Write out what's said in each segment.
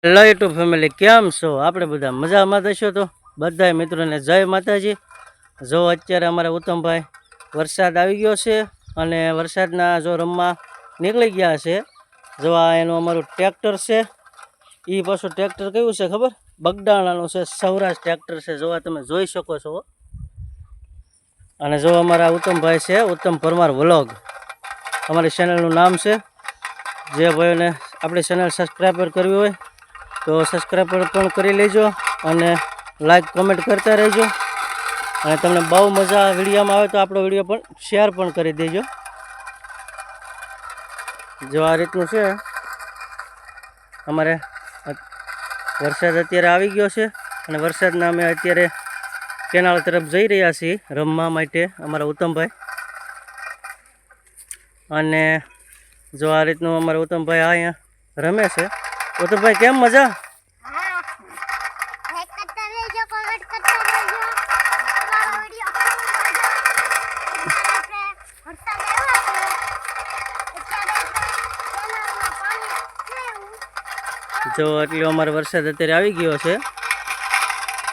Hello YouTube family, કેમ છો? આપણે બધા મજામાં થશો તો બધા મિત્રોને જય માતાજી. જો અત્યારે અમારા ઉત્તમભાઈ વરસાદ આવી ગયો છે અને વરસાદના જો રમવા નીકળી ગયા છે. જો આ એનું અમારું ટ્રેક્ટર છે. એ પાછું ટ્રેક્ટર કયું છે ખબર? બગડાણાનું છે, સૌરાષ્ટ્ર ટ્રેક્ટર છે. જોવા તમે જોઈ શકો છો. અને જો અમારા ઉત્તમભાઈ છે, ઉત્તમ પરમાર વ્લોગ અમારી ચેનલનું નામ છે. જે ભાઈઓને આપણી ચેનલ સબસ્ક્રાઈબર કરવી હોય તો સબસ્ક્રાઈબ પણ કરી લેજો અને લાઈક કોમેન્ટ કરતા રહેજો. અને તમને બહુ મજા વિડીયોમાં આવે તો આપણો વિડીયો પણ શેર પણ કરી દેજો. જો આ રીતનું છે. અમારે વરસાદ અત્યારે આવી ગયો છે અને વરસાદના અમે અત્યારે કેનાલ તરફ જઈ રહ્યા છીએ રમવા માટે અમારા ઉત્તમભાઈ. અને જો આ રીતનું અમારા ઉત્તમભાઈ અહીંયા રમે છે. ઉત્તમભાઈ કેમ મજા? જો એટલો અમારે વરસાદ અત્યારે આવી ગયો છે.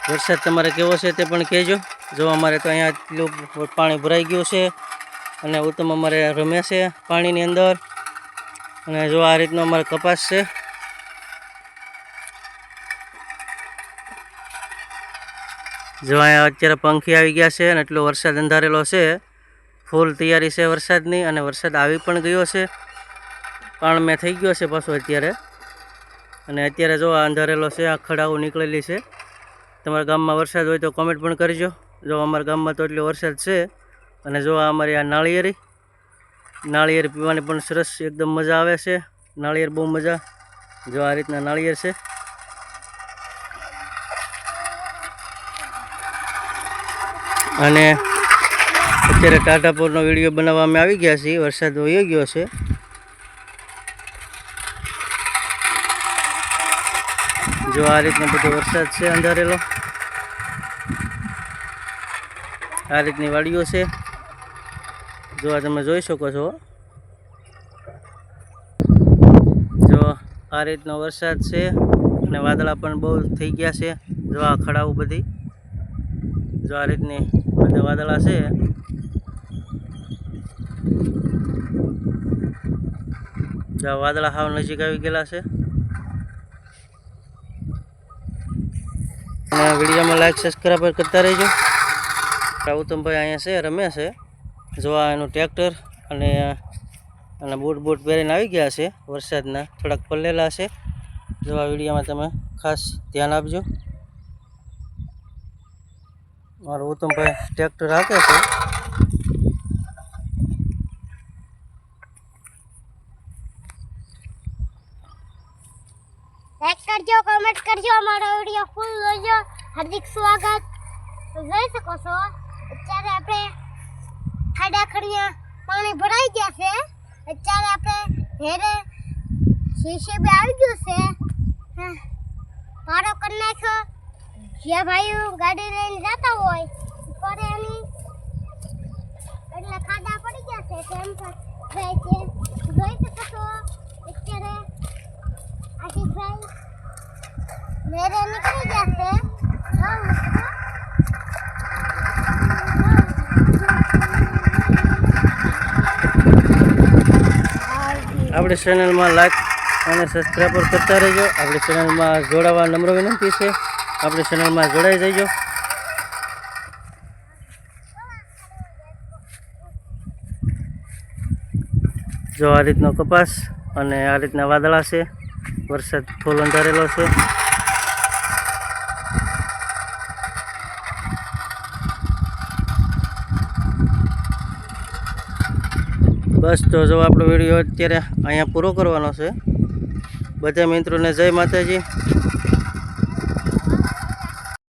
વરસાદ તમારે કેવો છે તે પણ કહેજો. જો અમારે તો અહીંયા એટલું પાણી ભરાઈ ગયું છે અને ઉત્તમ અમારે રમે છે પાણીની અંદર. અને જો આ રીતનો અમારે કપાસ છે. જો અહીંયા અત્યારે પંખી આવી ગયા છે અને એટલો વરસાદ અંધારેલો છે. ફૂલ તૈયારી છે વરસાદની અને વરસાદ આવી પણ ગયો છે. પાણમાં થઈ ગયો છે પાછો અત્યારે. અને અત્યારે જો આ અંધારેલો છે, આ ખડાઓ નીકળેલી છે. તમારા ગામમાં વરસાદ હોય તો કોમેન્ટ પણ કરજો. જો અમારા ગામમાં તો એટલો વરસાદ છે. અને જો આ અમારી આ નાળિયેર પીવાની પણ સરસ એકદમ મજા આવે છે. નાળિયેર બહુ મજા. જો આ રીતના નાળિયેર છે. અને અત્યારે ટાટાપુરનો વિડીયો બનાવવા અમે આવી ગયા છીએ. વરસાદ વહી ગયો છે. જો આ રીતનો બધો વરસાદ છે અંધારેલો. આ રીતની વાડીઓ છે. જો આ તમે જોઈ શકો છો. જો આ રીતનો વરસાદ છે અને વાદળા પણ બહુ થઈ ગયા છે. જો આ ખડાઓ બધી, જો આ રીતની બધા વાદળા છે. જો વાદળા હાવ નજીક આવી ગયેલા છે. અને વિડીયોમાં લાઈક સબસ્ક્રાઈબ કરતા રહેજો. ઉત્તમભાઈ અહીંયા છે, રમે છે. જો આ એનું ટ્રેક્ટર અને બૂટ પહેરીને આવી ગયા છે. વરસાદના થોડાક પલળેલા છે. જો આ વિડીયોમાં તમે ખાસ ધ્યાન આપજો. મારો ઉત્તમભાઈ ટ્રેક્ટર હાંકે છે. લાઈક કરજો, કમેન્ટ કરજો, અમારો વિડીયો ફૂલ જોજો. હાર્દિક સ્વાગત. જોઈ શકો છો અત્યારે આપણે ખાડા પાણી ભરાઈ ગયા છે. અત્યારે આપણે ઘરે શીશી બી આવી ગયું છે. પારો કરી નાખ્યો. જે ભાઈઓ ગાડી લઈને જતા હોય પડે એની એટલે ખાડા પડી ગયા છે. તેમ જાય છે. જોઈ શકો છો અત્યારે આશીષભાઈ મેરે નીકળી ગયા છે. આપણી ચેનલમાં લાઈક અને સબસ્ક્રાઈબર કરતા રહેજો. આપણી ચેનલમાં જોડાવા નમ્ર વિનંતી છે. આપણી ચેનલમાં જોડાઈ જજો. જો આ રીતનો કપાસ અને આ રીતના વાદળા છે. વરસાદ ફૂલ અંધારેલો છે. બસ તો જો આપણો વિડીયો અત્યારે અહીંયા પૂરો કરવાનો છે. બધા મિત્રોને જય માતાજી.